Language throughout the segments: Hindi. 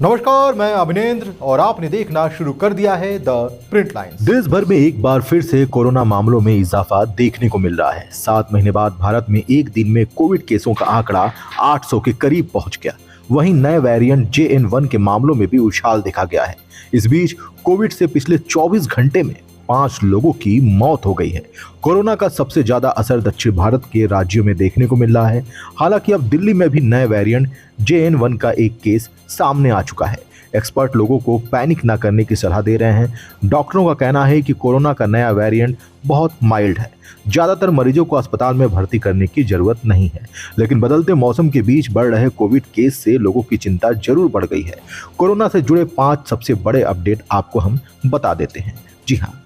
नमस्कार, मैं अभिनेंद्र और आपने देखना शुरू कर दिया है द प्रिंट लाइन्स। देश भर में एक बार फिर से कोरोना मामलों में इजाफा देखने को मिल रहा है। 7 महीने बाद भारत में एक दिन में कोविड केसों का आंकड़ा 800 के करीब पहुंच गया। वहीं नए वेरिएंट JN1 के मामलों में भी उछाल देखा गया है। इस बीच कोविड से पिछले 24 घंटे में 5 लोगों की मौत हो गई है। कोरोना का सबसे ज्यादा असर दक्षिण भारत के राज्यों में देखने को मिल रहा है। हालांकि अब दिल्ली में भी नए वेरिएंट JN1 का एक केस सामने आ चुका है। एक्सपर्ट लोगों को पैनिक न करने की सलाह दे रहे हैं। डॉक्टरों का कहना है कि कोरोना का नया वेरिएंट बहुत माइल्ड है। ज्यादातर मरीजों को अस्पताल में भर्ती करने की जरूरत नहीं है, लेकिन बदलते मौसम के बीच बढ़ रहे कोविड केस से लोगों की चिंता जरूर बढ़ गई है। कोरोना से जुड़े 5 सबसे बड़े अपडेट आपको हम बता देते हैं। जी हाँ,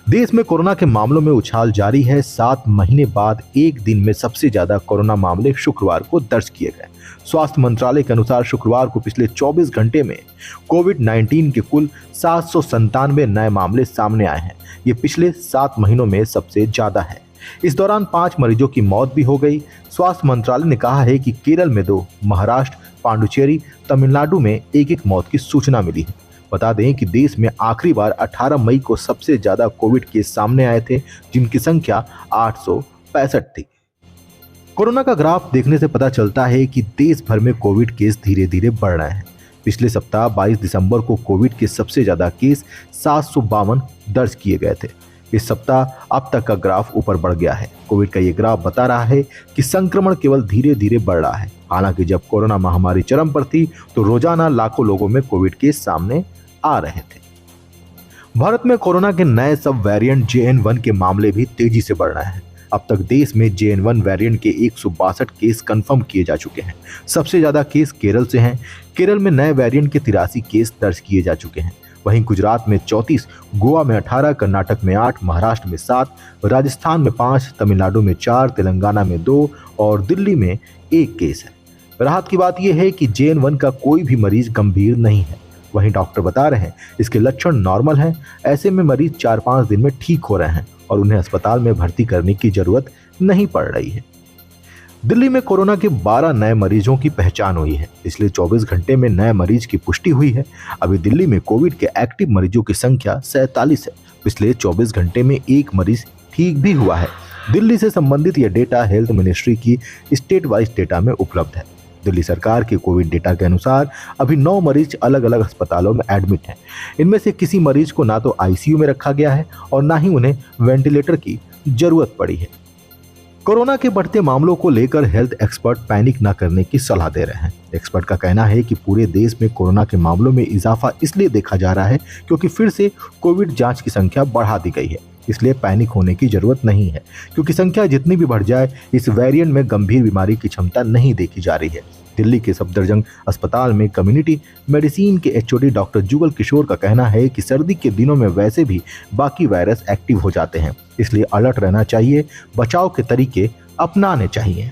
देश में कोरोना के मामलों में उछाल जारी है। 7 महीने बाद एक दिन में सबसे ज्यादा कोरोना मामले शुक्रवार को दर्ज किए गए। स्वास्थ्य मंत्रालय के अनुसार शुक्रवार को पिछले 24 घंटे में कोविड-19 के कुल 797 नए मामले सामने आए हैं। ये पिछले 7 महीनों में सबसे ज्यादा है। इस दौरान 5 मरीजों की मौत भी हो गई। स्वास्थ्य मंत्रालय ने कहा है कि केरल में 2, महाराष्ट्र, पांडुचेरी, तमिलनाडु में एक मौत की सूचना मिली है। बता दें कि देश में आखिरी बार 18 मई को सबसे ज्यादा कोविड केस सामने आए थे, जिनकी संख्या 865 थी। कोरोना का ग्राफ देखने से पता चलता है कि देश भर में कोविड केस धीरे धीरे बढ़ रहे हैं। पिछले सप्ताह 22 दिसंबर को कोविड के सबसे ज्यादा केस 752 दर्ज किए गए थे। इस सप्ताह अब तक का ग्राफ ऊपर बढ़ गया है। कोविड का ये ग्राफ बता रहा है कि संक्रमण केवल धीरे धीरे बढ़ रहा है। हालांकि जब कोरोना महामारी चरम पर थी तो रोजाना लाखों लोगों में कोविड केस सामने आ रहे थे। भारत में कोरोना के नए सब वेरिएंट JN1 के मामले भी तेजी से बढ़ रहे हैं। अब तक देश में JN1 वेरिएंट के 162 केस कंफर्म किए जा चुके हैं। सबसे ज्यादा केस केरल से हैं। केरल में नए वेरिएंट के 83 केस दर्ज किए जा चुके हैं। वहीं गुजरात में 34, गोवा में 18, कर्नाटक में 8, महाराष्ट्र में 7, राजस्थान में 5, तमिलनाडु में 4, तेलंगाना में 2 और दिल्ली में 1 केस है। राहत की बात यह है कि JN1 का कोई भी मरीज गंभीर नहीं है। वहीं डॉक्टर बता रहे हैं इसके लक्षण नॉर्मल हैं। ऐसे में मरीज 4-5 दिन में ठीक हो रहे हैं और उन्हें अस्पताल में भर्ती करने की जरूरत नहीं पड़ रही है। दिल्ली में कोरोना के 12 नए मरीजों की पहचान हुई है। पिछले 24 घंटे में नए मरीज की पुष्टि हुई है। अभी दिल्ली में कोविड के एक्टिव मरीजों की संख्या 47 है। पिछले 24 घंटे में 1 मरीज ठीक भी हुआ है। दिल्ली से संबंधित यह डेटा हेल्थ मिनिस्ट्री की स्टेट वाइज डेटा में उपलब्ध है। दिल्ली सरकार के कोविड डेटा के अनुसार अभी 9 मरीज अलग अलग अस्पतालों में एडमिट हैं। इनमें से किसी मरीज को ना तो ICU में रखा गया है और ना ही उन्हें वेंटिलेटर की जरूरत पड़ी है। कोरोना के बढ़ते मामलों को लेकर हेल्थ एक्सपर्ट पैनिक न करने की सलाह दे रहे हैं। एक्सपर्ट का कहना है कि पूरे देश में कोरोना के मामलों में इजाफा इसलिए देखा जा रहा है क्योंकि फिर से कोविड जांच की संख्या बढ़ा दी गई है। इसलिए पैनिक होने की जरूरत नहीं है, क्योंकि संख्या जितनी भी बढ़ जाए इस वेरिएंट में गंभीर बीमारी की क्षमता नहीं देखी जा रही है। दिल्ली के सफदरजंग अस्पताल में कम्युनिटी मेडिसिन के HOD डॉक्टर जुगल किशोर का कहना है कि सर्दी के दिनों में वैसे भी बाकी वायरस एक्टिव हो जाते हैं, इसलिए अलर्ट रहना चाहिए, बचाव के तरीके अपनाने चाहिए।